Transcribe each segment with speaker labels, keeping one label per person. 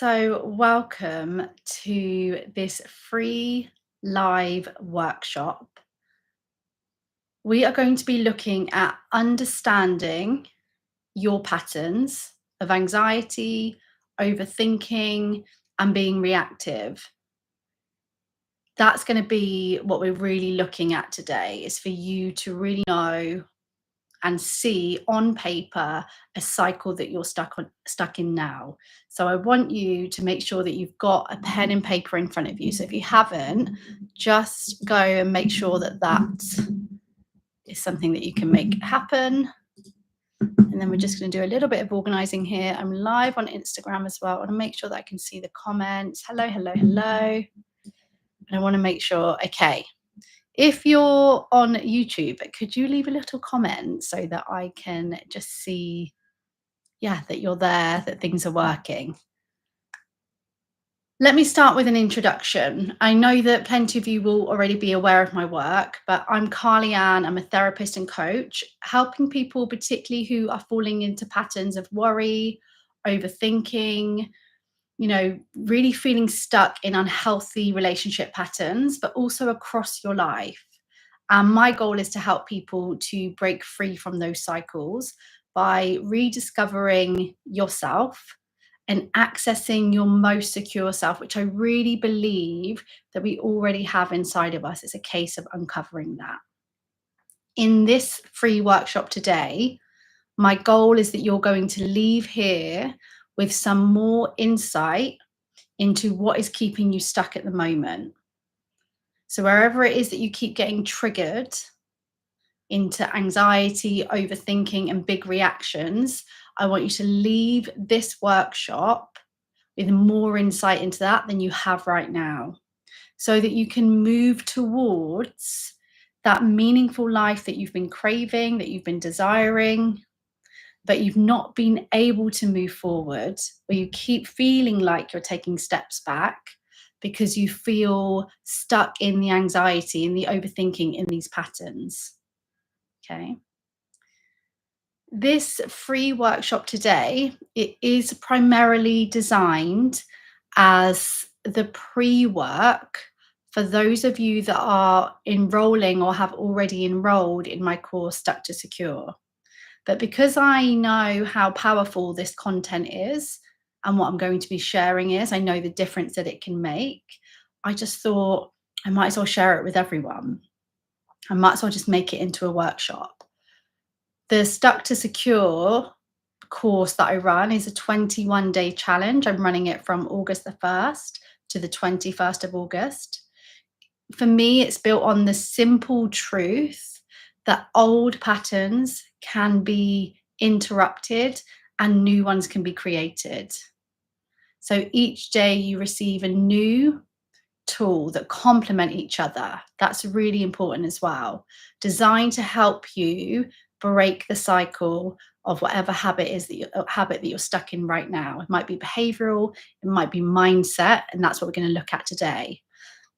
Speaker 1: So, welcome to this free live workshop. We are going to be looking at understanding your patterns of anxiety, overthinking, and being reactive. That's going to be what we're really looking at today, is for you to really know and see on paper a cycle that you're stuck in now. So I want you to make sure that you've got a pen and paper in front of you. So if you haven't, just go and make sure that that is something that you can make happen. And then we're just going to do a little bit of organizing here. I'm live on Instagram as well. I want to make sure that I can see the comments. Hello, hello, hello. And I want to make sure, okay, if you're on YouTube, could you leave a little comment so that I can just see, that you're there, that things are working? Let me start with an introduction. I know that plenty of you will already be aware of my work, but I'm Carly Ann. I'm a therapist and coach, helping people, particularly who are falling into patterns of worry, overthinking, really feeling stuck in unhealthy relationship patterns, but also across your life. And my goal is to help people to break free from those cycles by rediscovering yourself and accessing your most secure self, which I really believe that we already have inside of us. It's a case of uncovering that. In this free workshop today, my goal is that you're going to leave here with some more insight into what is keeping you stuck at the moment. So wherever it is that you keep getting triggered into anxiety, overthinking, and big reactions, I want you to leave this workshop with more insight into that than you have right now, so that you can move towards that meaningful life that you've been craving, that you've been desiring, but you've not been able to move forward, or you keep feeling like you're taking steps back because you feel stuck in the anxiety and the overthinking in these patterns. Okay. This free workshop today, it is primarily designed as the pre-work for those of you that are enrolling or have already enrolled in my course, Stuck to Secure. But because I know how powerful this content is and what I'm going to be sharing is, I know the difference that it can make. I just thought I might as well share it with everyone. I might as well just make it into a workshop. The Stuck to Secure course that I run is a 21-day challenge. I'm running it from August the 1st to the 21st of August. For me, it's built on the simple truth that old patterns can be interrupted and new ones can be created. So each day you receive a new tool that complement each other. That's really important as well. Designed to help you break the cycle of whatever habit that you're stuck in right now. It might be behavioral, it might be mindset, and that's what we're going to look at today.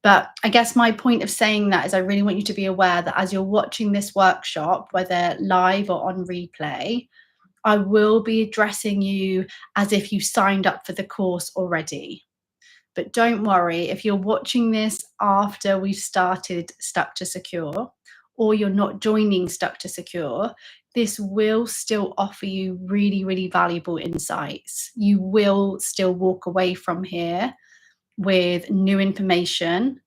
Speaker 1: But I guess my point of saying that is I really want you to be aware that as you're watching this workshop, whether live or on replay, I will be addressing you as if you signed up for the course already. But don't worry, if you're watching this after we've started Stuck to Secure, or you're not joining Stuck to Secure, this will still offer you really, really valuable insights. You will still walk away from here with new information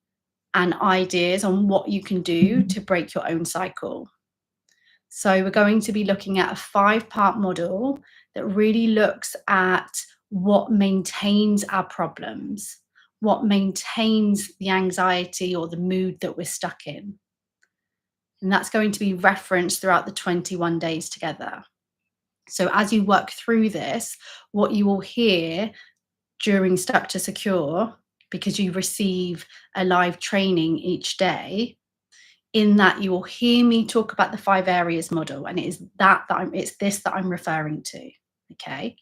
Speaker 1: and ideas on what you can do to break your own cycle. So we're going to be looking at a 5-part model that really looks at what maintains our problems, what maintains the anxiety or the mood that we're stuck in. And that's going to be referenced throughout the 21 days together. So as you work through this, what you will hear during Stuck to Secure, because you receive a live training each day, in that you will hear me talk about the 5 areas model, and it is this that I'm referring to. Okay.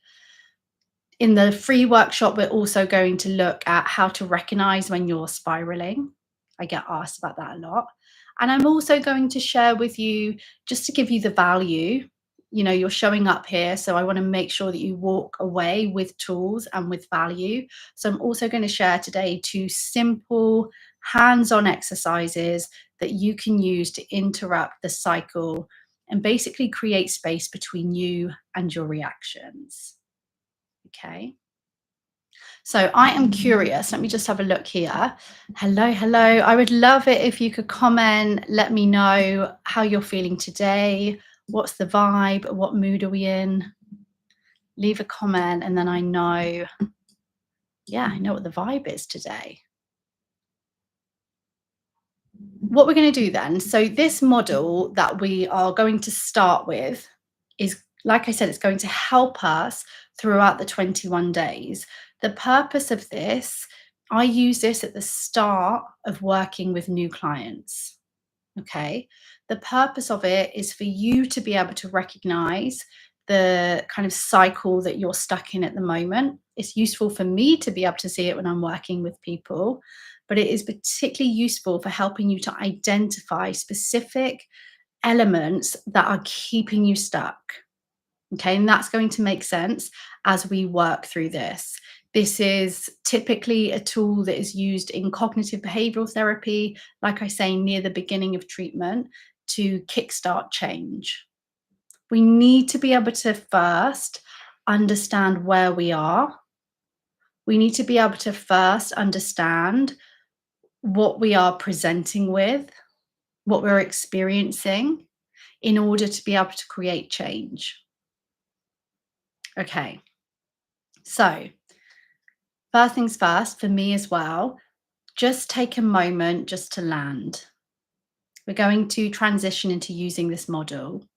Speaker 1: In the free workshop, we're also going to look at how to recognize when you're spiraling. I get asked about that a lot. And I'm also going to share with you, just to give you the value, you're showing up here, so I want to make sure that you walk away with tools and with value. So I'm also going to share today 2 simple hands-on exercises that you can use to interrupt the cycle and basically create space between you and your reactions. Okay. So I am curious. Let me just have a look here. Hello, hello. I would love it if you could comment, let me know how you're feeling today. What's the vibe? What mood are we in? Leave a comment and then I know, yeah, I know what the vibe is today. What we're going to do then, so this model that we are going to start with is, like I said, it's going to help us throughout the 21 days. The purpose of this, I use this at the start of working with new clients. Okay. The purpose of it is for you to be able to recognize the kind of cycle that you're stuck in at the moment. It's useful for me to be able to see it when I'm working with people, but it is particularly useful for helping you to identify specific elements that are keeping you stuck. Okay, and that's going to make sense as we work through this. This is typically a tool that is used in cognitive behavioral therapy, like I say, near the beginning of treatment to kickstart change. We need to be able to first understand where we are. We need to be able to first understand what we are presenting with, what we're experiencing, in order to be able to create change. Okay, so first things first, for me as well, just take a moment just to land. We're going to transition into using this model.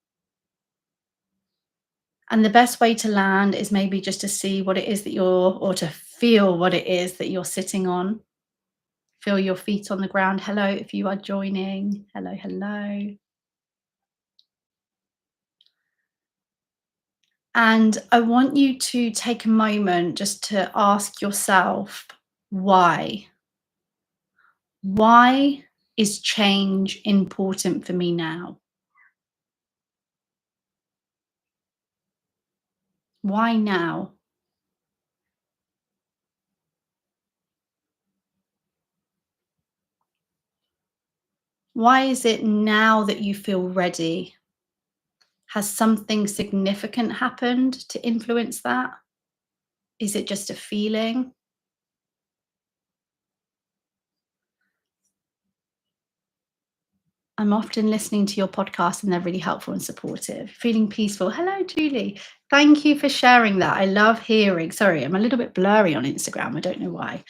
Speaker 1: And the best way to land is maybe just to see what it is that or to feel what it is that you're sitting on. Feel your feet on the ground. Hello, if you are joining. Hello, hello. And I want you to take a moment just to ask yourself, why? Why is change important for me now? Why now? Why is it now that you feel ready? Has something significant happened to influence that? Is it just a feeling? I'm often listening to your podcast and they're really helpful and supportive. Feeling peaceful. Hello, Julie. Thank you for sharing that. I love hearing. Sorry, I'm a little bit blurry on Instagram. I don't know why.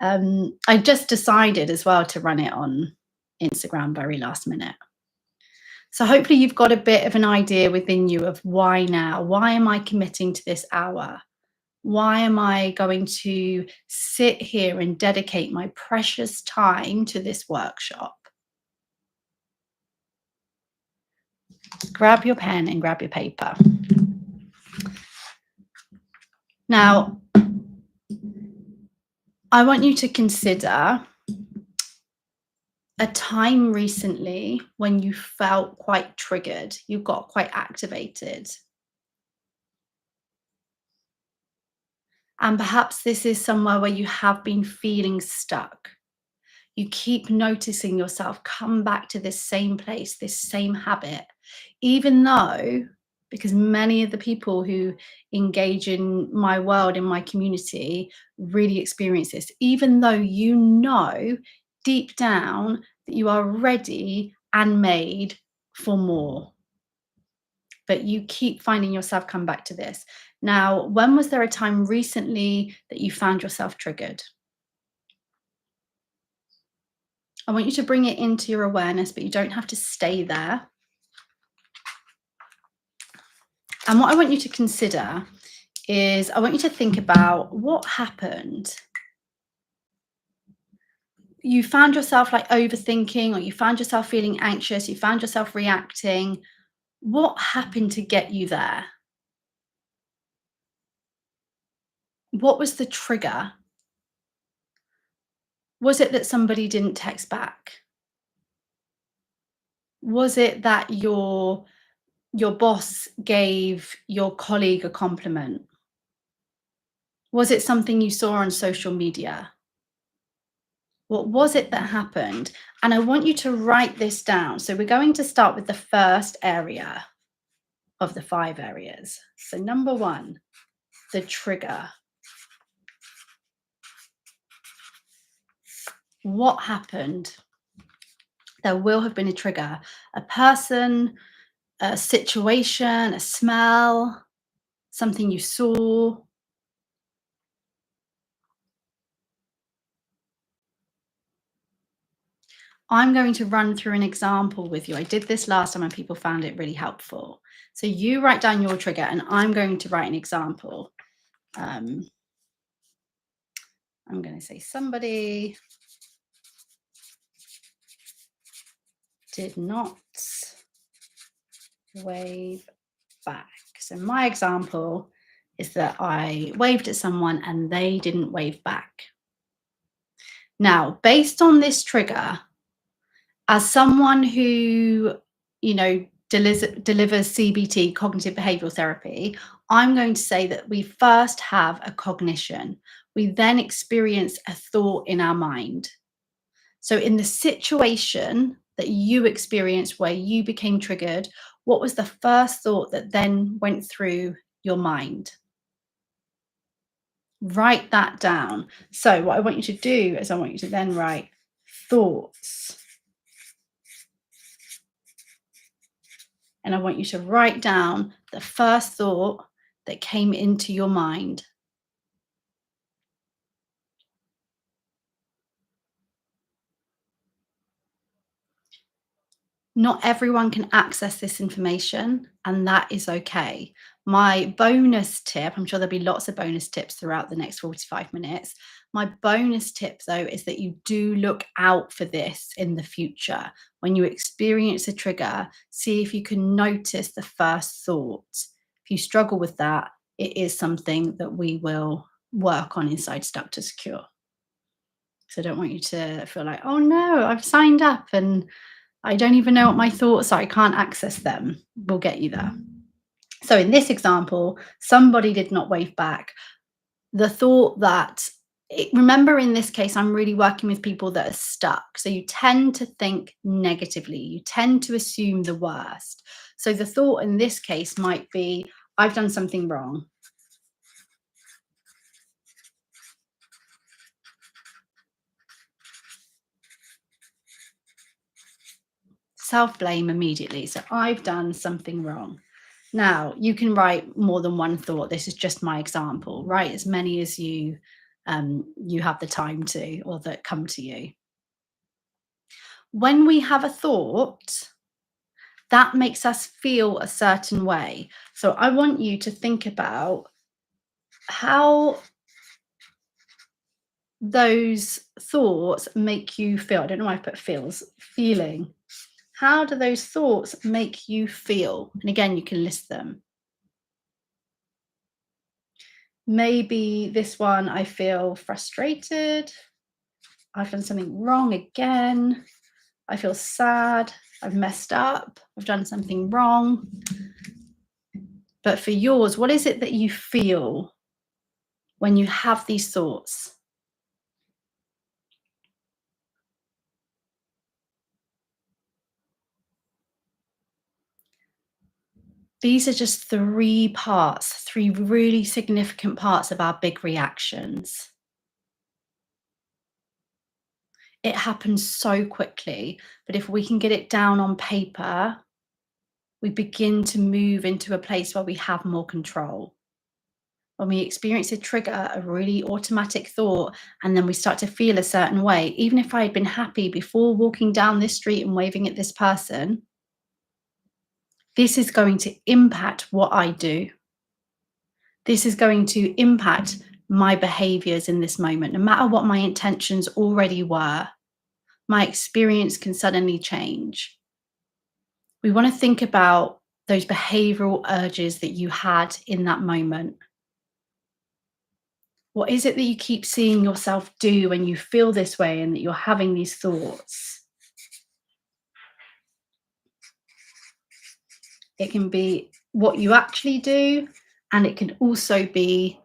Speaker 1: I just decided as well to run it on Instagram very last minute. So hopefully you've got a bit of an idea within you of why now? Why am I committing to this hour? Why am I going to sit here and dedicate my precious time to this workshop? Grab your pen and grab your paper. Now, I want you to consider a time recently when you felt quite triggered, you got quite activated. And perhaps this is somewhere where you have been feeling stuck. You keep noticing yourself come back to this same place, this same habit, even though, because many of the people who engage in my world, in my community, really experience this, even though you know deep down that you are ready and made for more. But you keep finding yourself come back to this. Now, when was there a time recently that you found yourself triggered? I want you to bring it into your awareness, but you don't have to stay there. And what I want you to consider is I want you to think about what happened. You found yourself like overthinking, or you found yourself feeling anxious, you found yourself reacting. What happened to get you there? What was the trigger? Was it that somebody didn't text back? Was it that your your boss gave your colleague a compliment? Was it something you saw on social media? What was it that happened? And I want you to write this down. So we're going to start with the first area of the 5 areas. So number 1, the trigger. What happened? There will have been a trigger, a person, a situation, a smell, something you saw. I'm going to run through an example with you. I did this last time and people found it really helpful. So you write down your trigger and I'm going to write an example. I'm going to say somebody did not wave back. So my example is that I waved at someone and they didn't wave back. Now, based on this trigger, as someone who, delivers CBT, cognitive behavioral therapy, I'm going to say that we first have a cognition. We then experience a thought in our mind. So in the situation that you experienced where you became triggered, what was the first thought that then went through your mind? Write that down. So what I want you to do is I want you to then write thoughts. And I want you to write down the first thought that came into your mind. Not everyone can access this information, and that is okay. My bonus tip, I'm sure there'll be lots of bonus tips throughout the next 45 minutes. My bonus tip, though, is that you do look out for this in the future. When you experience a trigger, see if you can notice the first thought. If you struggle with that, it is something that we will work on inside Stuck to Secure. So I don't want you to feel like, oh no, I've signed up and I don't even know what my thoughts are. I can't access them. We'll get you there. So in this example, somebody did not wave back. The thought that, remember in this case, I'm really working with people that are stuck. So you tend to think negatively. You tend to assume the worst. So the thought in this case might be, I've done something wrong. Self-blame immediately. So I've done something wrong. Now, you can write more than one thought. This is just my example. Write as many as you have the time to, or that come to you. When we have a thought, that makes us feel a certain way. So I want you to think about how those thoughts make you feel. I don't know why I put feels, feeling. How do those thoughts make you feel? And again, you can list them. Maybe this one, I feel frustrated. I've done something wrong again. I feel sad. I've messed up. I've done something wrong. But for yours, what is it that you feel when you have these thoughts? These are just 3 parts, 3 really significant parts of our big reactions. It happens so quickly, but if we can get it down on paper, we begin to move into a place where we have more control. When we experience a trigger, a really automatic thought, and then we start to feel a certain way, even if I had been happy before walking down this street and waving at this person, this is going to impact what I do. This is going to impact my behaviors in this moment, no matter what my intentions already were. My experience can suddenly change. We want to think about those behavioral urges that you had in that moment. What is it that you keep seeing yourself do when you feel this way and that you're having these thoughts? It can be what you actually do, and it can also be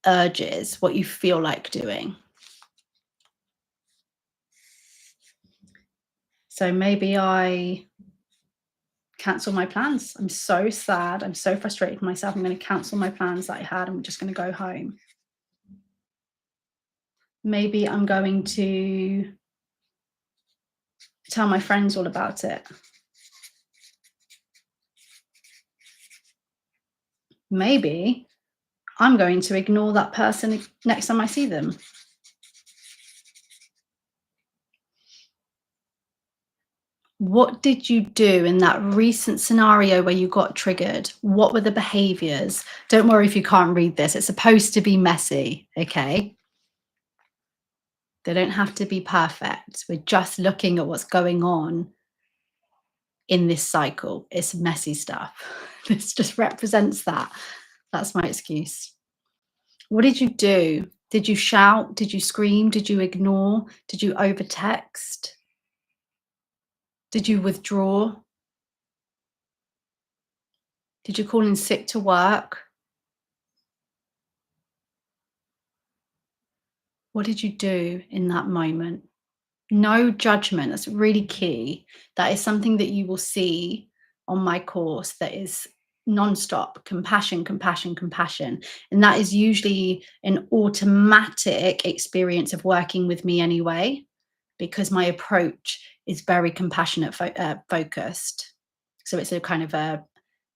Speaker 1: urges, what you feel like doing. So maybe I cancel my plans. I'm so sad. I'm so frustrated with myself. I'm going to cancel my plans that I had. I'm just going to go home. Maybe I'm going to tell my friends all about it. Maybe I'm going to ignore that person next time I see them. What did you do in that recent scenario where you got triggered? What were the behaviors? Don't worry if you can't read this. It's supposed to be messy, okay? They don't have to be perfect. We're just looking at what's going on in this cycle. It's messy stuff. This just represents that. That's my excuse. What did you do? Did you shout? Did you scream? Did you ignore? Did you overtext? Did you withdraw? Did you call in sick to work? What did you do in that moment? No judgment. That's really key. That is something that you will see on my course that is non-stop compassion, compassion, compassion. And that is usually an automatic experience of working with me anyway, because my approach is very compassionate focused. So it's a kind of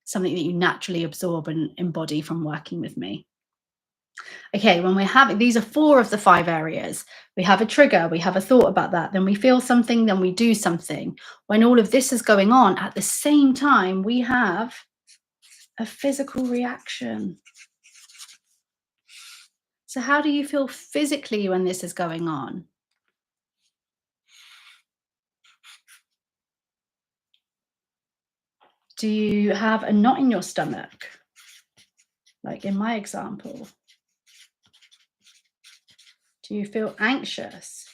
Speaker 1: something that you naturally absorb and embody from working with me. Okay, when we're having, these are 4 of the 5 areas. We have a trigger, we have a thought about that, then we feel something, then we do something. When all of this is going on at the same time, we have a physical reaction. So how do you feel physically when this is going on? Do you have a knot in your stomach? Like in my example. Do you feel anxious?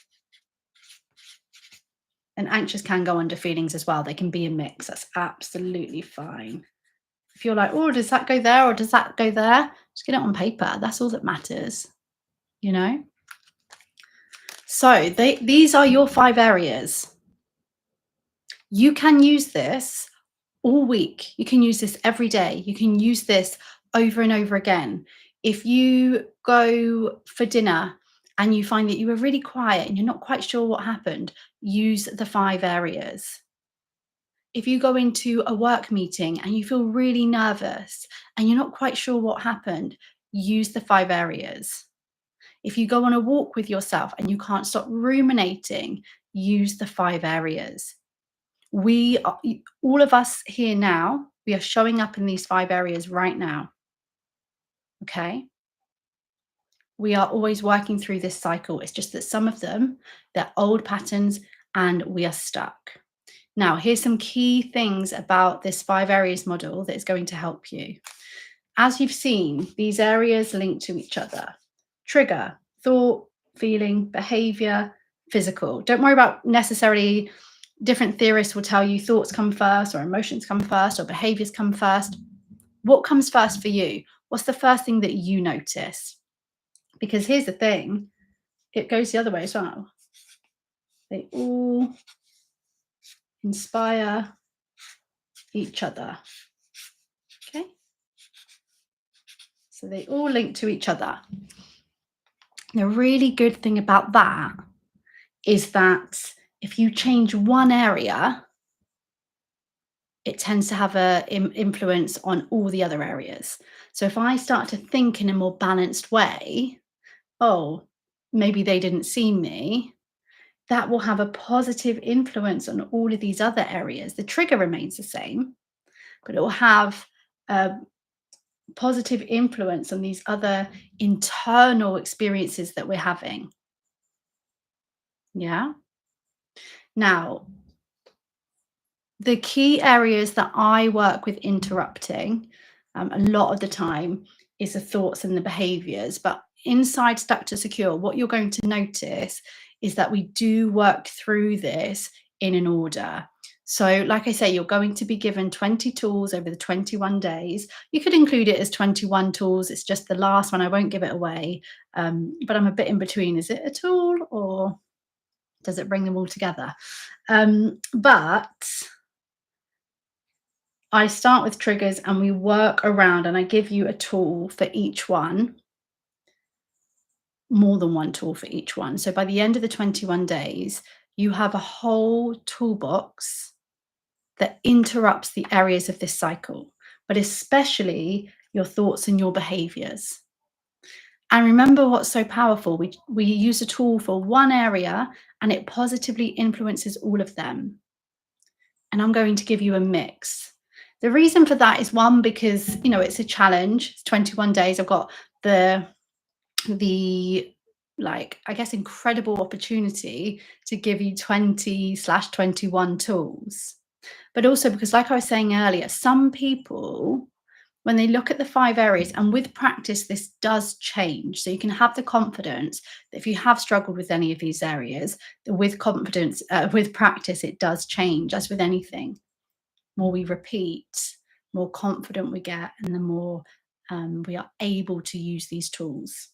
Speaker 1: And anxious can go under feelings as well. They can be a mix. That's absolutely fine. If you're like, oh, does that go there or does that go there? Just get it on paper. That's all that matters, you know? So these are your 5 areas. You can use this all week. You can use this every day. You can use this over and over again. If you go for dinner and you find that you were really quiet and you're not quite sure what happened, use the 5 areas. If you go into a work meeting and you feel really nervous and you're not quite sure what happened, use the 5 areas. If you go on a walk with yourself and you can't stop ruminating, use the 5 areas. We are, all of us here now, we are showing up in these 5 areas right now. Okay? We are always working through this cycle. It's just that some of them, they're old patterns and we are stuck. Now, here's some key things about this 5 areas model that is going to help you. As you've seen, these areas link to each other. Trigger, thought, feeling, behavior, physical. Don't worry about necessarily, different theorists will tell you thoughts come first or emotions come first or behaviors come first. What comes first for you? What's the first thing that you notice? Because here's the thing, it goes the other way as well. They all inspire each other. Okay? So they all link to each other. The really good thing about that is that if you change one area, it tends to have an influence on all the other areas. So if I start to think in a more balanced way, oh, maybe they didn't see me, that will have a positive influence on all of these other areas. The trigger remains the same, but it will have a positive influence on these other internal experiences that we're having. Yeah. Now, the key areas that I work with interrupting a lot of the time is the thoughts and the behaviors. But inside Stuck to Secure, what you're going to notice is that we do work through this in an order. So, like I say, you're going to be given 20 tools over the 21 days. You could include it as 21 tools. It's just the last one. I won't give it away. But I'm a bit in between. Is it a tool or does it bring them all together? But I start with triggers and we work around, and I give you a tool for each one, more than one tool for each one. So by the end of the 21 days, you have a whole toolbox that interrupts the areas of this cycle, but especially your thoughts and your behaviors. And remember what's so powerful. We use a tool for one area and it positively influences all of them. And I'm going to give you a mix. The reason for that is one, because it's a challenge. It's 21 days. I've got the like, I guess, incredible opportunity to give you 20/21 tools. But also because, like I was saying earlier, some people, when they look at the 5 areas, and with practice, this does change. So you can have the confidence that if you have struggled with any of these areas, that with confidence, with practice, it does change, as with anything. More we repeat, more confident we get, and the more we are able to use these tools.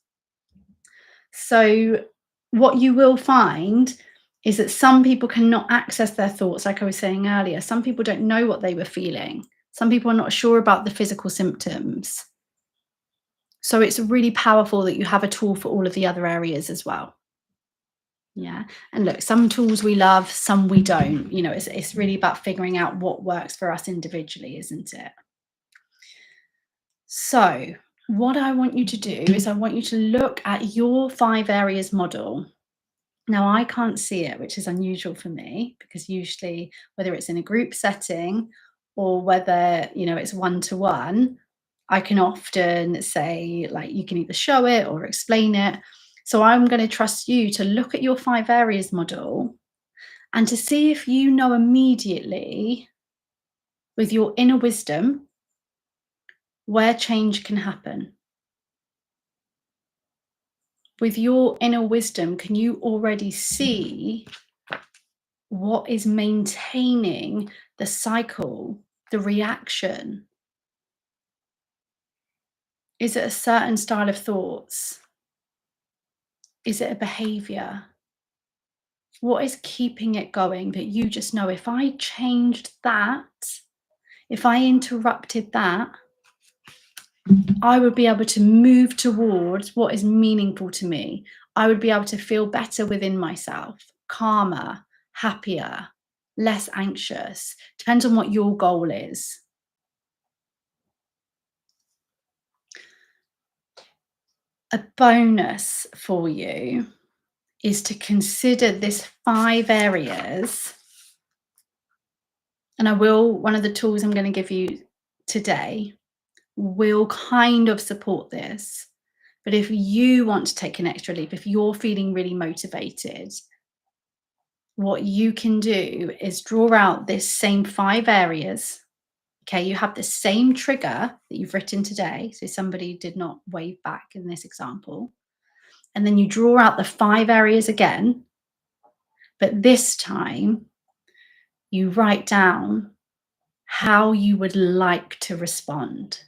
Speaker 1: So, what you will find is that some people cannot access their thoughts, like I was saying earlier. Some people don't know what they were feeling. Some people are not sure about the physical symptoms. So, it's really powerful that you have a tool for all of the other areas as well. Yeah. And look, some tools we love, some we don't. It's really about figuring out what works for us individually, isn't it? So, what I want you to do is I want you to look at your 5 areas model. Now, I can't see it, which is unusual for me, because usually, whether it's in a group setting or whether, it's one to one, I can often say, like, you can either show it or explain it. So I'm going to trust you to look at your 5 areas model and to see if you know immediately, with your inner wisdom, where change can happen. With your inner wisdom, can you already see what is maintaining the cycle, the reaction? Is it a certain style of thoughts? Is it a behavior? What is keeping it going that you just know, if I changed that, if I interrupted that, I would be able to move towards what is meaningful to me. I would be able to feel better within myself, calmer, happier, less anxious. Depends on what your goal is. A bonus for you is to consider this 5 areas. And one of the tools I'm going to give you today will kind of support this. But if you want to take an extra leap, if you're feeling really motivated, what you can do is draw out this same 5 areas. Okay, you have the same trigger that you've written today. So somebody did not wave back in this example. And then you draw out the 5 areas again. But this time, you write down how you would like to respond.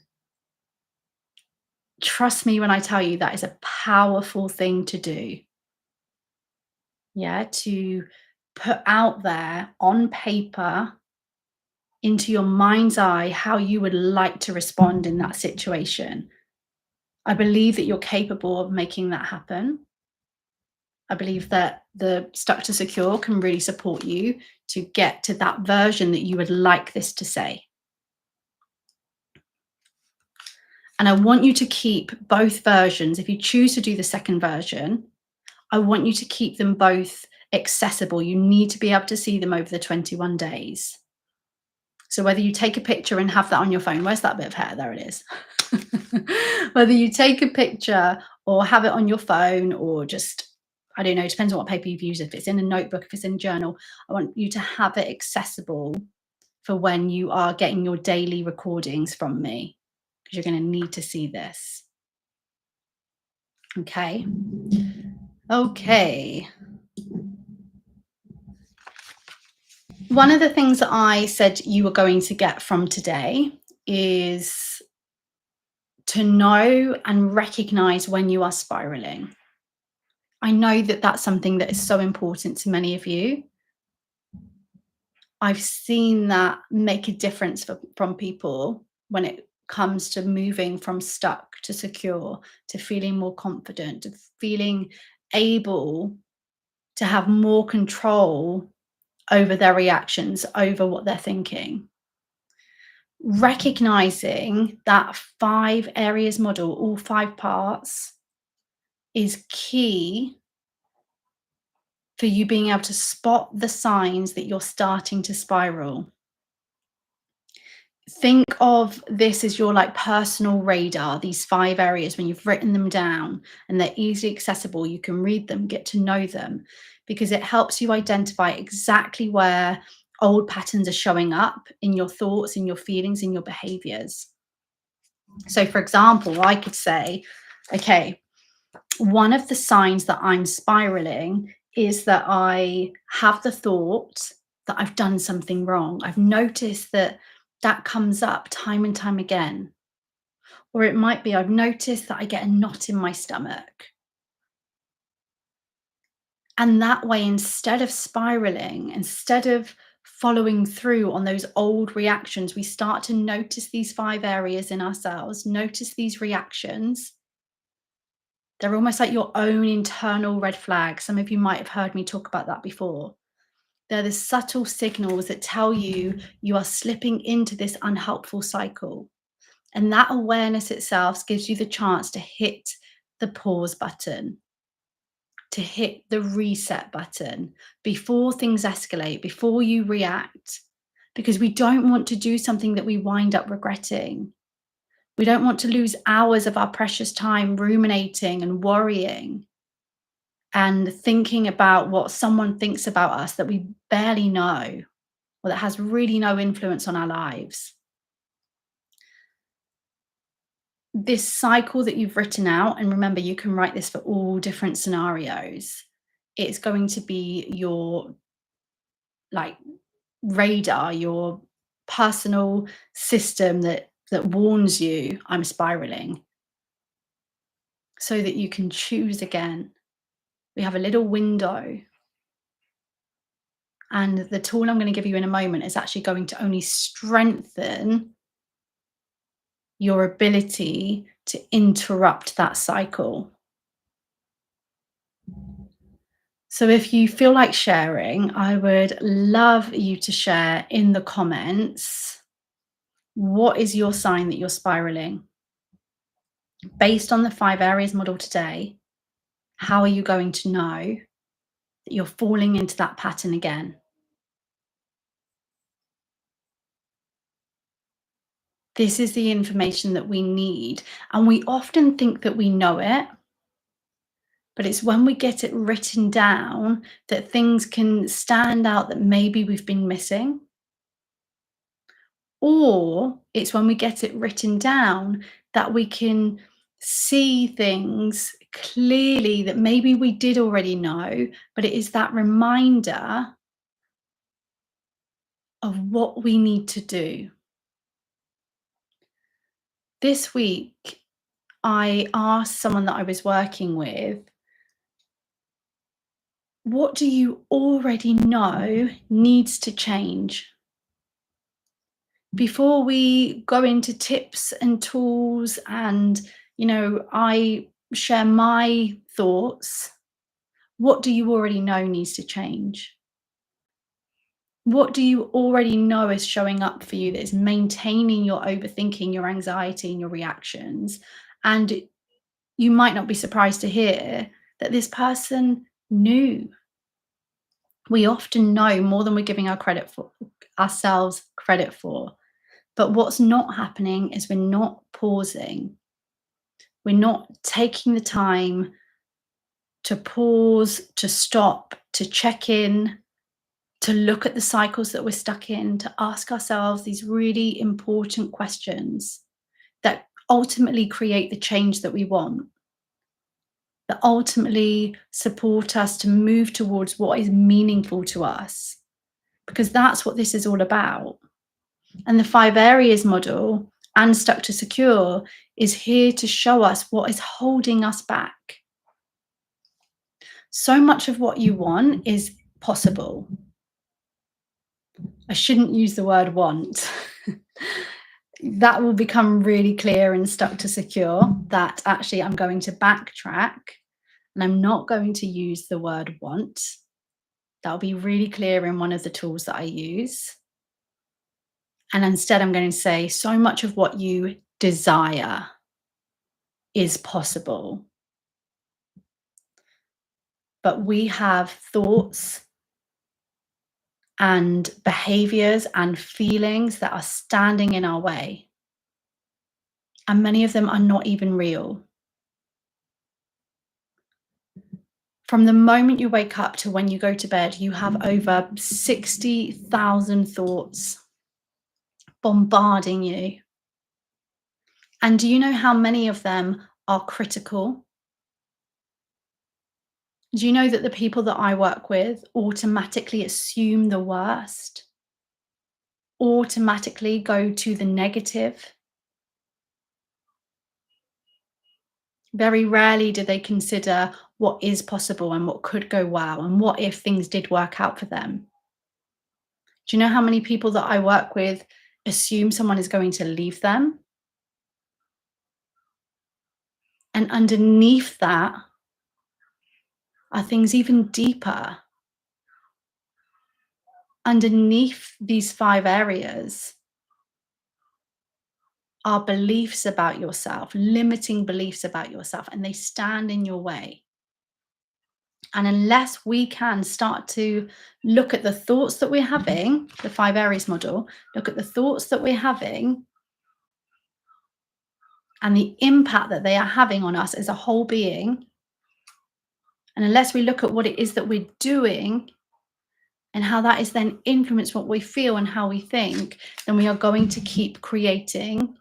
Speaker 1: Trust me when I tell you that is a powerful thing to do. Yeah, to put out there on paper, into your mind's eye, how you would like to respond in that situation. I believe that you're capable of making that happen. I believe that the Stuck to Secure can really support you to get to that version that you would like this to say. And I want you to keep both versions. If you choose to do the second version, I want you to keep them both accessible. You need to be able to see them over the 21 days. So whether you take a picture and have that on your phone, where's that bit of hair? There it is. Whether you take a picture or have it on your phone, or just, I don't know, it depends on what paper you've used. If it's in a notebook, if it's in a journal, I want you to have it accessible for when you are getting your daily recordings from me, because you're going to need to see this. Okay. Okay. One of the things that I said you were going to get from today is to know and recognize when you are spiraling. I know that that's something that is so important to many of you. I've seen that make a difference from people when it comes to moving from stuck to secure, to feeling more confident, to feeling able to have more control over their reactions, over what they're thinking. Recognizing that 5 areas model, all 5 parts, is key for you being able to spot the signs that you're starting to spiral. Think of this as your like personal radar, these 5 areas when you've written them down and they're easily accessible, you can read them, get to know them, because it helps you identify exactly where old patterns are showing up in your thoughts, in your feelings, in your behaviors. So for example, I could say, okay, one of the signs that I'm spiraling is that I have the thought that I've done something wrong. I've noticed that that comes up time and time again. Or it might be I've noticed that I get a knot in my stomach. And that way, instead of spiraling, instead of following through on those old reactions, we start to notice these 5 areas in ourselves, notice these reactions. They're almost like your own internal red flags. Some of you might have heard me talk about that before. They're the subtle signals that tell you you are slipping into this unhelpful cycle. And that awareness itself gives you the chance to hit the pause button, to hit the reset button before things escalate, before you react, because we don't want to do something that we wind up regretting. We don't want to lose hours of our precious time ruminating and worrying and thinking about what someone thinks about us that we barely know or that has really no influence on our lives. This cycle that you've written out, and remember, you can write this for all different scenarios. It's going to be your like radar, your personal system that warns you I'm spiraling so that you can choose again. We have a little window. And the tool I'm going to give you in a moment is actually going to only strengthen your ability to interrupt that cycle. So if you feel like sharing, I would love you to share in the comments, what is your sign that you're spiraling? Based on the 5 areas model today, how are you going to know that you're falling into that pattern again? This is the information that we need, and we often think that we know it, but it's when we get it written down that things can stand out that maybe we've been missing. Or it's when we get it written down that we can see things clearly that maybe we did already know, but it is that reminder of what we need to do. This week, I asked someone that I was working with, what do you already know needs to change? Before we go into tips and tools and, I share my thoughts, what do you already know needs to change? What do you already know is showing up for you that is maintaining your overthinking, your anxiety, and your reactions? And you might not be surprised to hear that this person knew. We often know more than we're giving ourselves credit for. But what's not happening is we're not pausing. We're not taking the time to pause, to stop, to check in, to look at the cycles that we're stuck in, to ask ourselves these really important questions that ultimately create the change that we want, that ultimately support us to move towards what is meaningful to us. because that's what this is all about. And the 5 areas model and Stuck to Secure is here to show us what is holding us back. So much of what you want is possible. I shouldn't use the word want. That will become really clear and Stuck to Secure that actually I'm going to backtrack and I'm not going to use the word want. That'll be really clear in one of the tools that I use. And instead, I'm going to say, so much of what you desire is possible. But we have thoughts and behaviors and feelings that are standing in our way. And many of them are not even real. From the moment you wake up to when you go to bed, you have over 60,000 thoughts bombarding you. And do you know how many of them are critical? Do you know that the people that I work with automatically assume the worst? Automatically go to the negative? Very rarely do they consider what is possible and what could go well and what if things did work out for them. Do you know how many people that I work with assume someone is going to leave them? And underneath that are things even deeper. Underneath these 5 areas are beliefs about yourself, limiting beliefs about yourself, and they stand in your way. And unless we can start to look at the thoughts that we're having, the 5 areas model, look at the thoughts that we're having and the impact that they are having on us as a whole being, and unless we look at what it is that we're doing and how that is then influence what we feel and how we think, then we are going to keep creating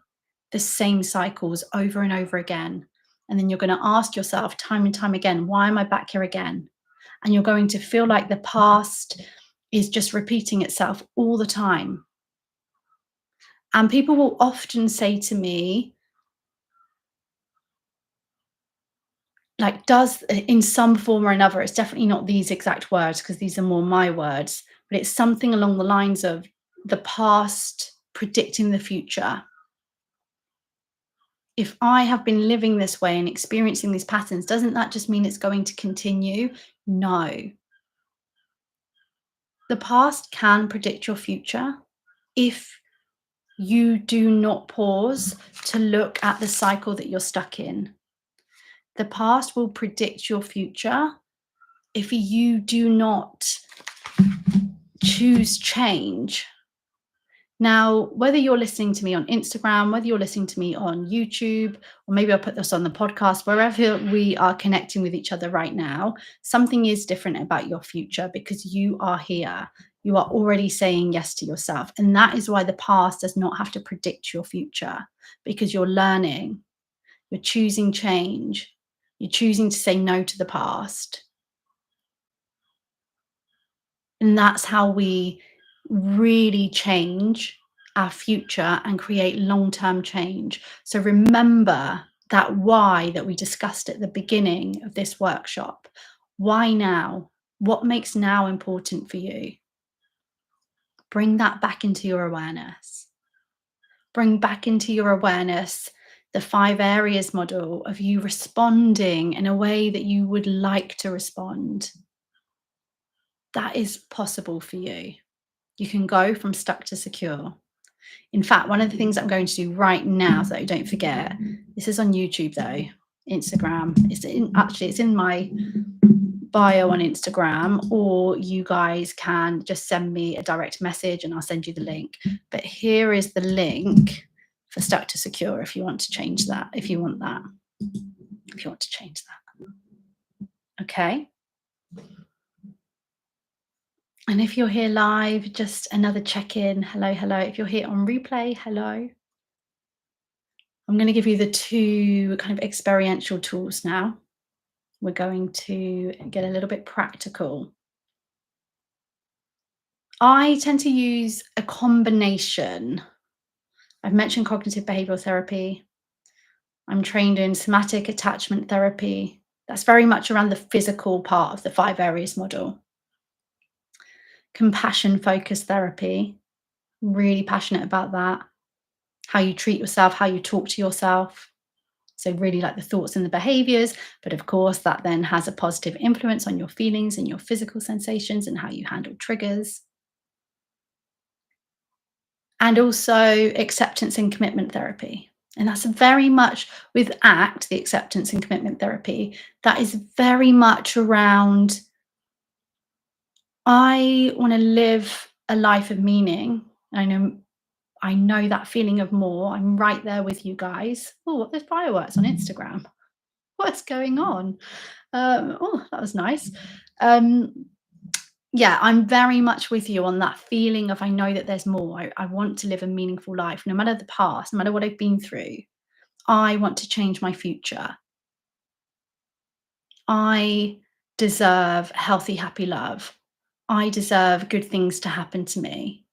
Speaker 1: the same cycles over and over again. And then you're going to ask yourself time and time again, why am I back here again? And you're going to feel like the past is just repeating itself all the time. And people will often say to me, like, does in some form or another, it's definitely not these exact words because these are more my words, but it's something along the lines of the past predicting the future. If I have been living this way and experiencing these patterns, doesn't that just mean it's going to continue? No. The past can predict your future if you do not pause to look at the cycle that you're stuck in. The past will predict your future if you do not choose change. Now, whether you're listening to me on Instagram, whether you're listening to me on YouTube, or maybe I'll put this on the podcast, wherever we are connecting with each other right now, something is different about your future because you are here. You are already saying yes to yourself. And that is why the past does not have to predict your future, because you're learning, you're choosing change, you're choosing to say no to the past. And that's how we really change our future and create long-term change. So remember that why that we discussed at the beginning of this workshop. Why now? What makes now important for you? Bring that back into your awareness. Bring back into your awareness the 5 areas model of you responding in a way that you would like to respond. That is possible for you. You can go from stuck to secure. In fact, one of the things I'm going to do right now, so you don't forget, this is on YouTube though, Instagram. It's in my bio on Instagram, or you guys can just send me a direct message and I'll send you the link. But here is the link for stuck to secure if you want to change that, if you want to change that. Okay. And if you're here live, just another check-in. Hello, hello. If you're here on replay, hello. I'm going to give you the 2 kind of experiential tools now. We're going to get a little bit practical. I tend to use a combination. I've mentioned cognitive behavioral therapy. I'm trained in somatic attachment therapy. That's very much around the physical part of the 5 areas model. Compassion focused therapy. Really passionate about that. How you treat yourself, how you talk to yourself. So, really like the thoughts and the behaviors, but of course, that then has a positive influence on your feelings and your physical sensations and how you handle triggers. And also acceptance and commitment therapy. And that's very much with ACT, the acceptance and commitment therapy, that is very much around I want to live a life of meaning. I know that feeling of more. I'm right there with you guys. Oh, there's fireworks on Instagram. What's going on? Oh, that was nice. Um, yeah, I'm very much with you on that feeling of I know that there's more. I want to live a meaningful life, no matter the past, no matter what I've been through. I want to change my future. I deserve healthy, happy love. I deserve good things to happen to me.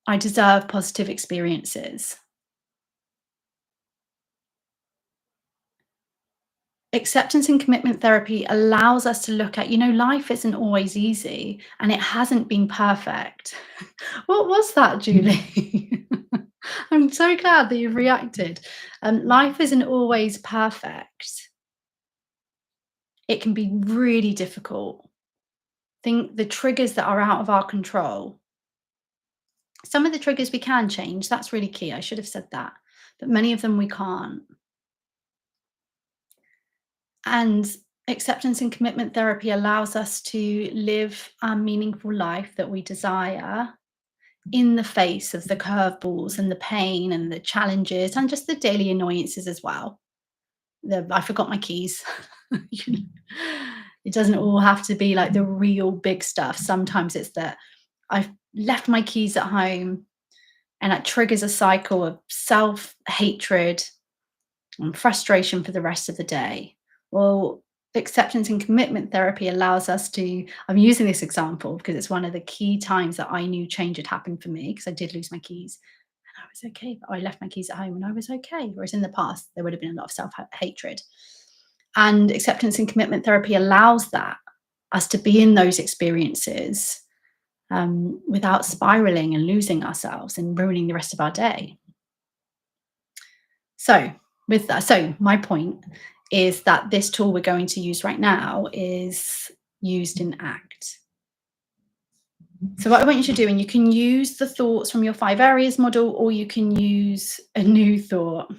Speaker 1: I deserve positive experiences. Acceptance and commitment therapy allows us to look at, life isn't always easy and it hasn't been perfect. What was that, Julie? I'm so glad that you've reacted. Life isn't always perfect. It can be really difficult. Think the triggers that are out of our control. Some of the triggers we can change. That's really key. I should have said that. But many of them we can't. And acceptance and commitment therapy allows us to live a meaningful life that we desire in the face of the curveballs and the pain and the challenges and just the daily annoyances as well. I forgot my keys. It doesn't all have to be like the real big stuff. Sometimes it's that I've left my keys at home and that triggers a cycle of self hatred and frustration for the rest of the day. Well, acceptance and commitment therapy allows us to. I'm using this example because it's one of the key times that I knew change had happened for me because I did lose my keys and I was okay. But I left my keys at home and I was okay. Whereas in the past, there would have been a lot of self hatred. And acceptance and commitment therapy allows that us to be in those experiences without spiraling and losing ourselves and ruining the rest of our day. So, with that, my point is that this tool we're going to use right now is used in ACT. So, what I want you to do, and you can use the thoughts from your 5 areas model, or you can use a new thought.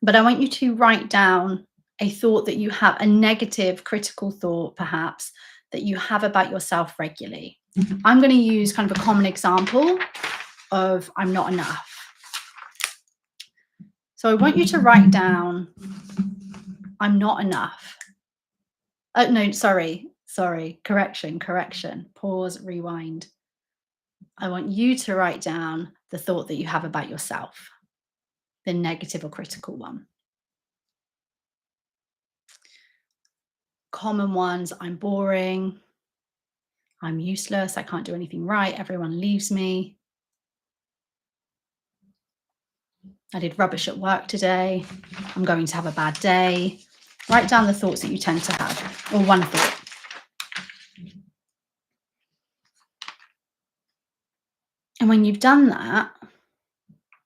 Speaker 1: But I want you to write down a thought that you have, a negative, critical thought, perhaps, that you have about yourself regularly. I'm going to use kind of a common example of I'm not enough. So I want you to write down, I'm not enough. No, sorry. Correction. Pause, rewind. I want you to write down the thought that you have about yourself, the negative or critical one. Common ones, I'm boring. I'm useless. I can't do anything right. Everyone leaves me. I did rubbish at work today. I'm going to have a bad day. Write down the thoughts that you tend to have, or one thought. And when you've done that,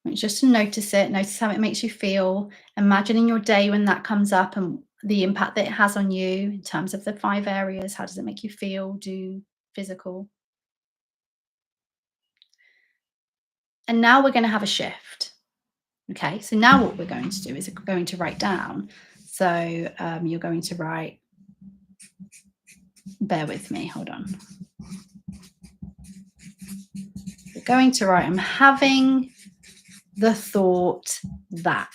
Speaker 1: it's just to notice it, notice how it makes you feel. Imagining your day when that comes up and the impact that it has on you in terms of the 5 areas. How does it make you feel, do, physical? And now we're going to have a shift. Okay, so now what we're going to do is we're going to write down. So you're going to write, bear with me, hold on. You're going to write, I'm having the thought that.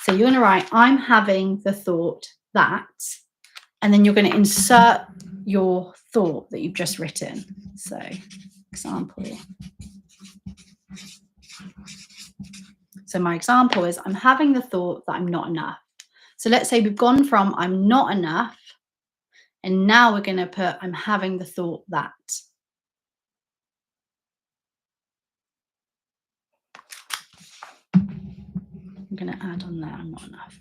Speaker 1: So you're going to write, I'm having the thought that, and then you're going to insert your thought that you've just written. So, example. So my example is, I'm having the thought that I'm not enough. So let's say we've gone from I'm not enough, And now we're going to put, I'm having the thought that. I'm going to add on there, I'm not enough.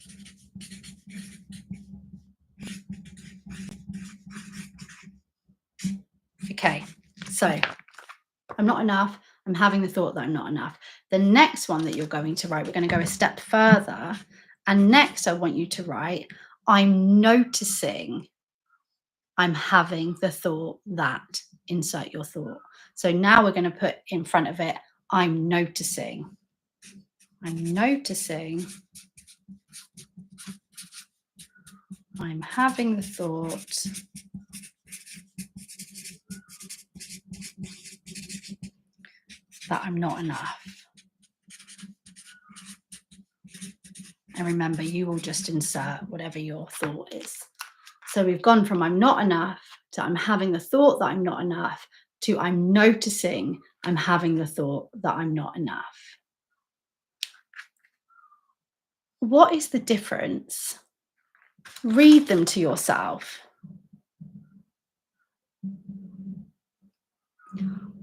Speaker 1: Okay, so I'm not enough. I'm having the thought that I'm not enough. The next one that you're going to write, we're going to go a step further. And next, I want you to write, I'm noticing I'm having the thought that, insert your thought. So now we're going to put in front of it, I'm noticing. I'm noticing I'm having the thought that I'm not enough. And remember, you will just insert whatever your thought is. So we've gone from I'm not enough to I'm having the thought that I'm not enough to I'm noticing I'm having the thought that I'm not enough. What is the difference? Read them to yourself.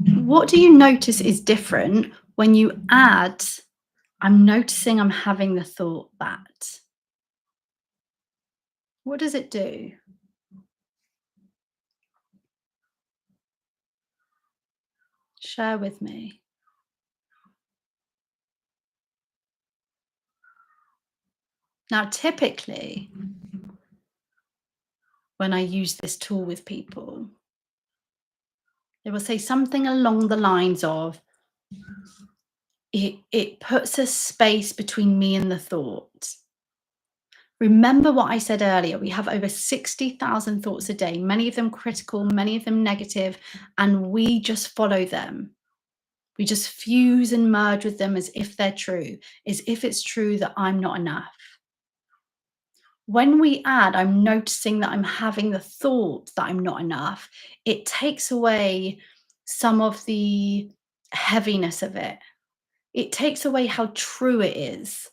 Speaker 1: What do you notice is different when you add, I'm noticing I'm having the thought that? What does it do? Share with me. Now, typically, when I use this tool with people, they will say something along the lines of, it puts a space between me and the thought. Remember what I said earlier, we have over 60,000 thoughts a day, many of them critical, many of them negative, and we just follow them. We just fuse and merge with them as if they're true, as if it's true that I'm not enough. When we add, I'm noticing that I'm having the thought that I'm not enough, it takes away some of the heaviness of it. It takes away how true it is.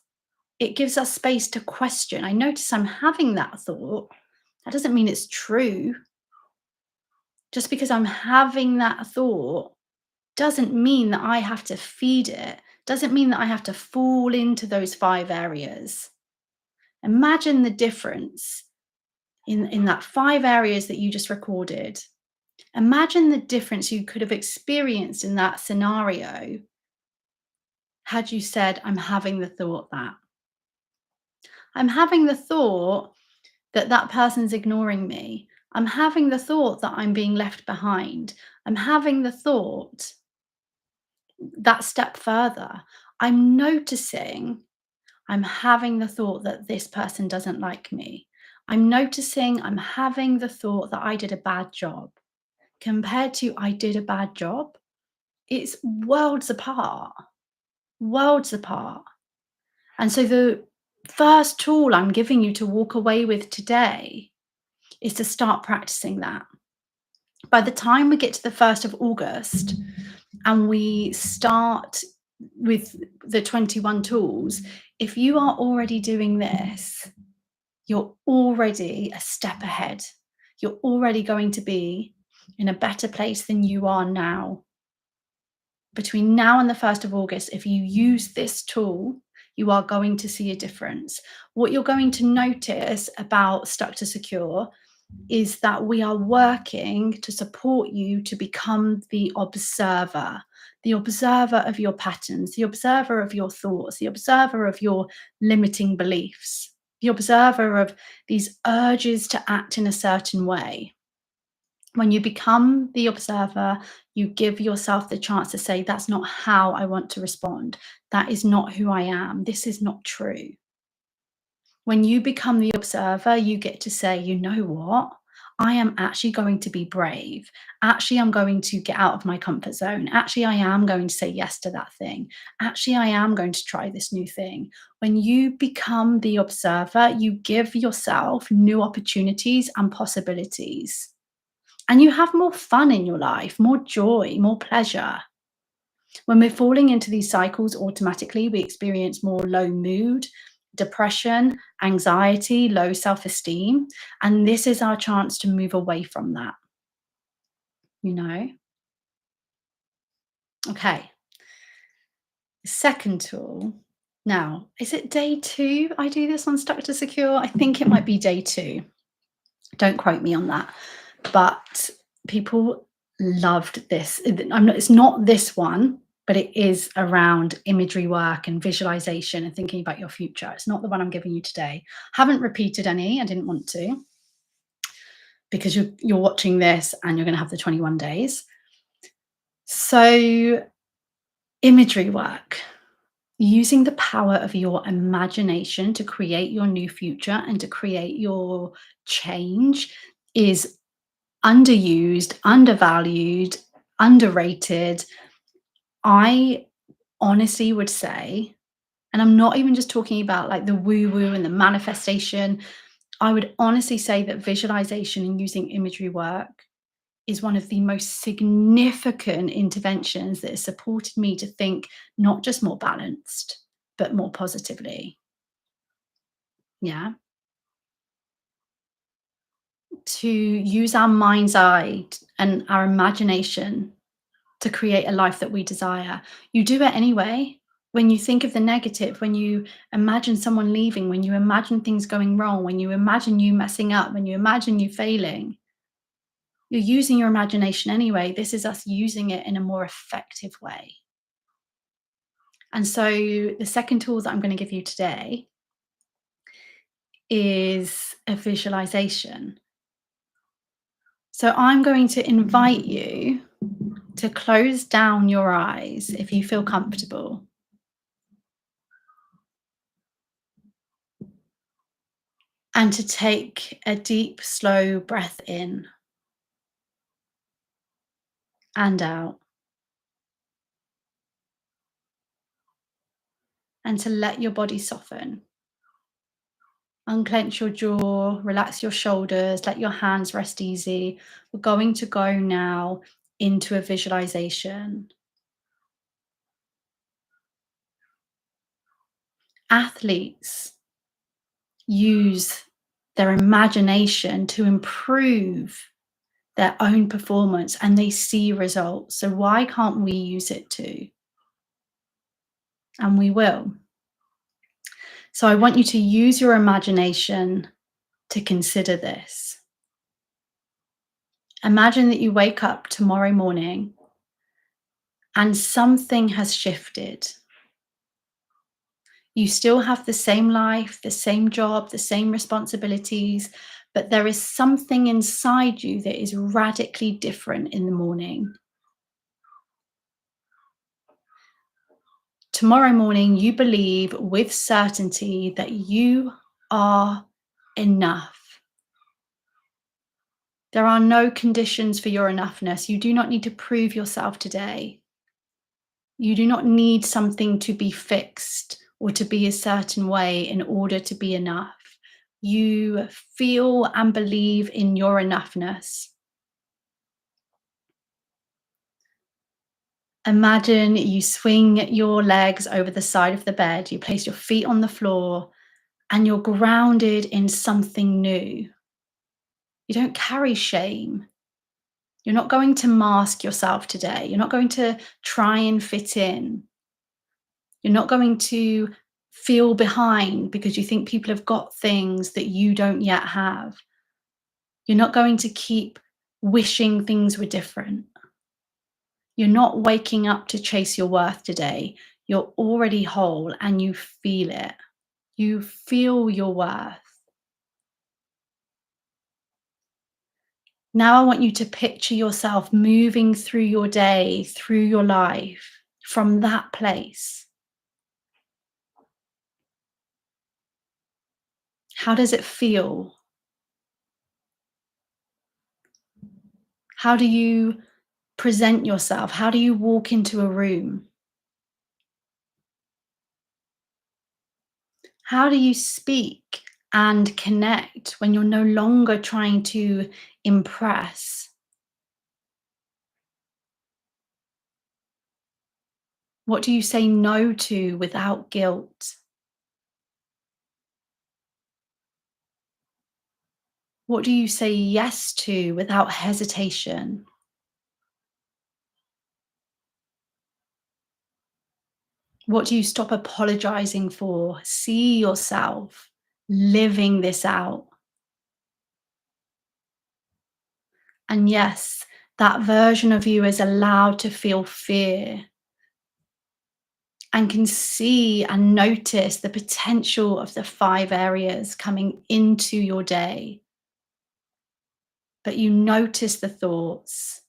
Speaker 1: It gives us space to question. I notice I'm having that thought. That doesn't mean it's true. Just because I'm having that thought doesn't mean that I have to feed it, doesn't mean that I have to fall into those 5 areas. Imagine the difference in that 5 areas that you just recorded. Imagine the difference you could have experienced in that scenario had you said, I'm having the thought that. I'm having the thought that that person's ignoring me. I'm having the thought that I'm being left behind. I'm having the thought that step further. I'm noticing I'm having the thought that this person doesn't like me. I'm noticing I'm having the thought that I did a bad job. Compared to I did a bad job, it's worlds apart, worlds apart. And so the first tool I'm giving you to walk away with today is to start practicing that. By the time we get to the 1st of August and we start with the 21 tools, if you are already doing this, you're already a step ahead. You're already going to be in a better place than you are now. Between now and the 1st of August, if you use this tool, you are going to see a difference. What you're going to notice about Stuck to Secure is that we are working to support you to become the observer of your patterns, the observer of your thoughts, the observer of your limiting beliefs, the observer of these urges to act in a certain way. When you become the observer, you give yourself the chance to say, that's not how I want to respond. That is not who I am. This is not true. When you become the observer, you get to say, you know what? I am actually going to be brave. Actually, I'm going to get out of my comfort zone. Actually, I am going to say yes to that thing. Actually, I am going to try this new thing. When you become the observer, you give yourself new opportunities and possibilities. And you have more fun in your life, more joy, more pleasure. When we're falling into these cycles automatically, we experience more low mood, depression, anxiety, low self esteem. And this is our chance to move away from that, you know? Okay. Second tool. Now, is it day two I do this on Stuck to Secure? I think it might be day two. Don't quote me on that. But people loved this. It's not this one, but it is around imagery work and visualization and thinking about your future. It's not the one I'm giving you today. Haven't repeated any. I didn't want to because you're watching this and you're going to have the 21 days. So, imagery work, using the power of your imagination to create your new future and to create your change is underused, undervalued, underrated. I honestly would say, and I'm not even just talking about like the woo woo and the manifestation, I would honestly say that visualization and using imagery work is one of the most significant interventions that has supported me to think not just more balanced, but more positively. Yeah. To use our mind's eye and our imagination to create a life that we desire. You do it anyway. When you think of the negative, when you imagine someone leaving, when you imagine things going wrong, when you imagine you messing up, when you imagine you failing, you're using your imagination anyway. This is us using it in a more effective way. And so the second tool that I'm going to give you today is a visualization. So I'm going to invite you to close down your eyes if you feel comfortable. And to take a deep, slow breath in and out. And to let your body soften. Unclench your jaw, relax your shoulders, let your hands rest easy. We're going to go now into a visualization. Athletes use their imagination to improve their own performance and they see results. So, why can't we use it too? And we will. So, I want you to use your imagination to consider this. Imagine that you wake up tomorrow morning and something has shifted. You still have the same life, the same job, the same responsibilities, but there is something inside you that is radically different in the morning. Tomorrow morning, you believe with certainty that you are enough. There are no conditions for your enoughness. You do not need to prove yourself today. You do not need something to be fixed or to be a certain way in order to be enough. You feel and believe in your enoughness. Imagine you swing your legs over the side of the bed, you place your feet on the floor, and you're grounded in something new. You don't carry shame. You're not going to mask yourself today. You're not going to try and fit in. You're not going to feel behind because you think people have got things that you don't yet have. You're not going to keep wishing things were different. You're not waking up to chase your worth today. You're already whole and you feel it. You feel your worth. Now I want you to picture yourself moving through your day, through your life, from that place. How does it feel? How do you present yourself? How do you walk into a room? How do you speak and connect when you're no longer trying to impress? What do you say no to without guilt? What do you say yes to without hesitation? What do you stop apologizing for? See yourself living this out. And yes, that version of you is allowed to feel fear and can see and notice the potential of the 5 areas coming into your day. But you notice the thoughts,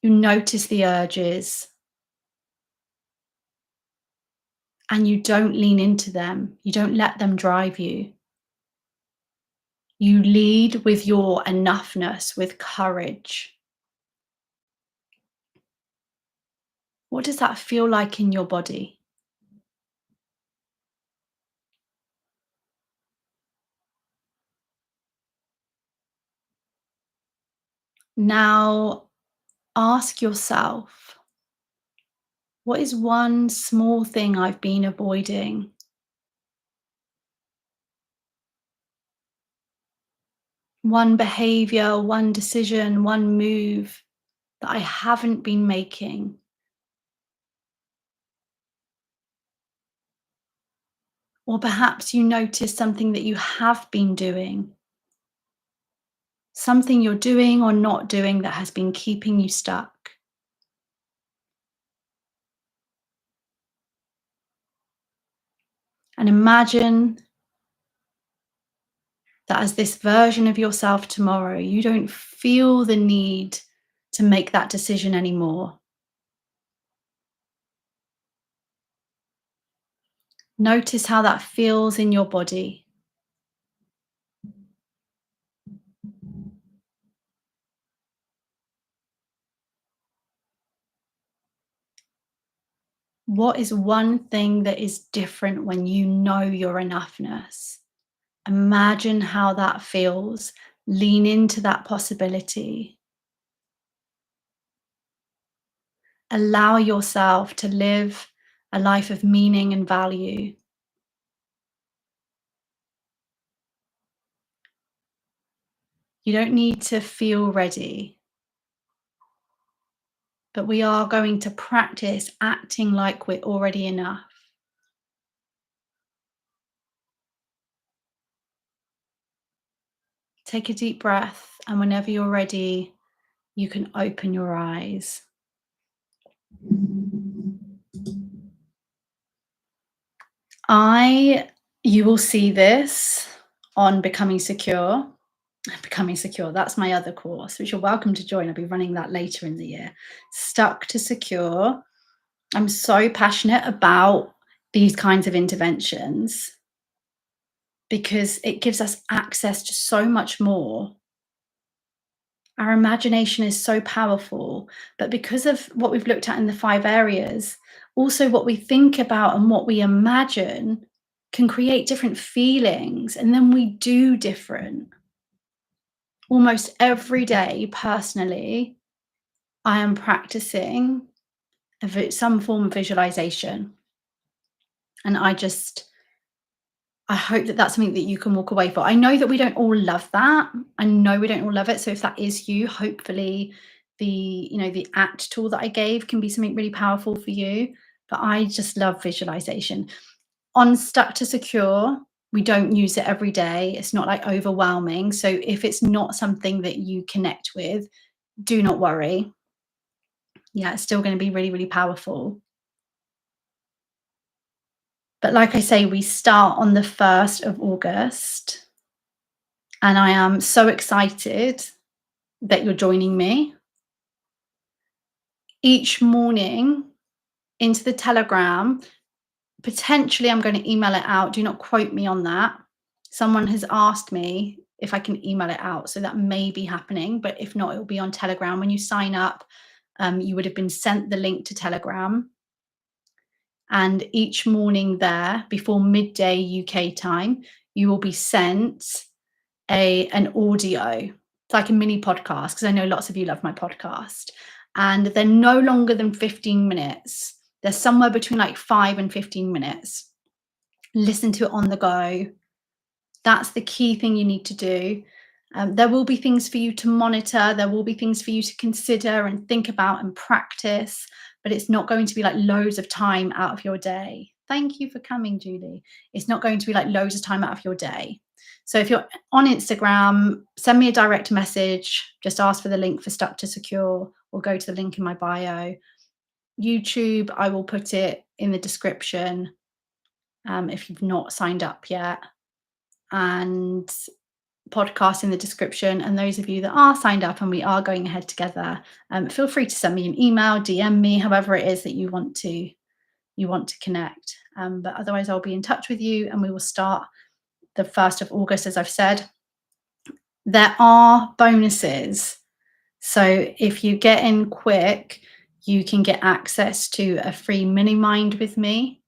Speaker 1: you notice the urges, and you don't lean into them. You don't let them drive you. You lead with your enoughness, with courage. What does that feel like in your body? Now, ask yourself, what is one small thing I've been avoiding? One behavior, one decision, one move that I haven't been making? Or perhaps you notice something that you have been doing, something you're doing or not doing that has been keeping you stuck. And imagine that as this version of yourself tomorrow, you don't feel the need to make that decision anymore. Notice how that feels in your body. What is one thing that is different when you know your enoughness? Imagine how that feels. Lean into that possibility. Allow yourself to live a life of meaning and value. You don't need to feel ready, but we are going to practice acting like we're already enough. Take a deep breath, and whenever you're ready, you can open your eyes. I You will see this on Becoming Secure. Becoming Secure, that's my other course, which you're welcome to join. I'll be running that later in the year. Stuck to Secure. I'm so passionate about these kinds of interventions because it gives us access to so much more. Our imagination is so powerful, but because of what we've looked at in the 5 areas, also what we think about and what we imagine can create different feelings, and then we do different. Almost every day, personally, I am practicing some form of visualization. And I hope that that's something that you can walk away for. I know that we don't all love that. I know we don't all love it. So if that is you, hopefully the ACT tool that I gave can be something really powerful for you. But I just love visualization. On Stuck to Secure, we don't use it every day. It's not like overwhelming. So if it's not something that you connect with, do not worry. Yeah, it's still going to be really, really powerful. But like I say, we start on the 1st of August. And I am so excited that you're joining me. Each morning into the Telegram, potentially I'm going to email it out. Do not quote me on that. Someone has asked me if I can email it out. So that may be happening. But if not, it will be on Telegram. When you sign up, you would have been sent the link to Telegram. And each morning there, before midday UK time, you will be sent an audio. It's like a mini podcast, because I know lots of you love my podcast. And they're no longer than 15 minutes. They're somewhere between like 5 and 15 minutes. Listen to it on the go. That's the key thing you need to do. There will be things for you to monitor, there will be things for you to consider and think about and practice, but it's not going to be like loads of time out of your day. Thank you for coming, Julie. It's not going to be like loads of time out of your day. So if you're on Instagram, send me a direct message, just ask for the link for Stuck to Secure or go to the link in my bio. YouTube, I will put it in the description if you've not signed up yet. And podcast in the description. And those of you that are signed up and we are going ahead together, feel free to send me an email, DM me, however it is that you want to connect. But otherwise, I'll be in touch with you, and we will start the 1st of August, as I've said. There are bonuses. So if you get in quick, you can get access to a free mini mind with me,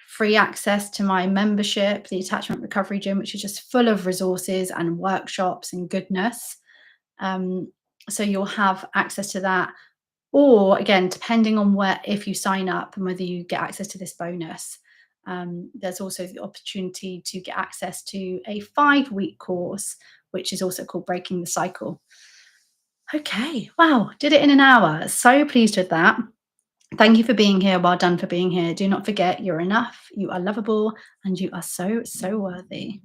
Speaker 1: free access to my membership, the Attachment Recovery Gym, which is just full of resources and workshops and goodness. So you'll have access to that. Or again, depending on if you sign up and whether you get access to this bonus, there's also the opportunity to get access to a 5-week course, which is also called Breaking the Cycle. Okay, wow, did it in an hour. So pleased with that. Thank you for being here. Well done for being here. Do not forget, you're enough, you are lovable, and you are so, so worthy.